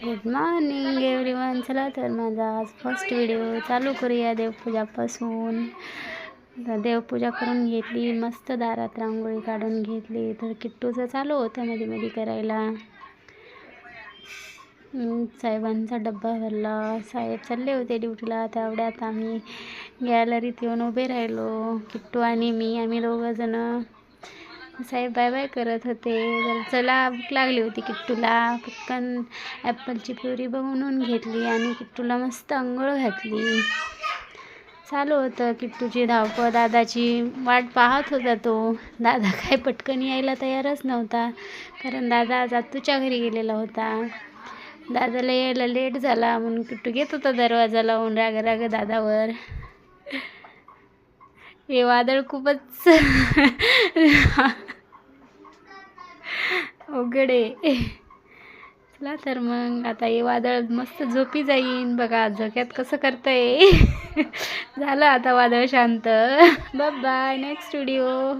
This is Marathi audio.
Good morning everyone. चला तर माझा आज फर्स्ट व्हिडिओ चालू करूया देवपूजापासून. देवपूजा करून घेतली, मस्त दारात रांगोळी काढून घेतली. तर किट्टूचं चालू होतं मध्ये मध्ये करायला. साहेबांचा डब्बा भरला. साहेब चालले होते ड्युटीला. तेवढ्यात आम्ही गॅलरीत येऊन उभे राहिलो, किट्टू आणि मी. आम्ही दोघं जण. साहेब बाय बाय करत होते. तर चला, भूक लागली होती किट्टूला. पटकन ॲपलची प्युरी बनवून घेतली आणि किट्टूला मस्त अंघोळ घातली. चालू होतं किट्टूची धावपळ. दादाची वाट पाहत होता तो. दादा काय पटकन यायला तयारच नव्हता, कारण दादा आज आत्तूच्या घरी गेलेला होता. दादाला यायला लेट झाला म्हणून किट्टू घेत होता दरवाजा लावून राग राग दादावर. हे वादळ खूपच अवघड आहे. चला तर मग आता हे वादळ मस्त झोपी जाईन. बघा झोक्यात कसं करतंय. झालं आता वादळ शांत. Bye bye. Next video.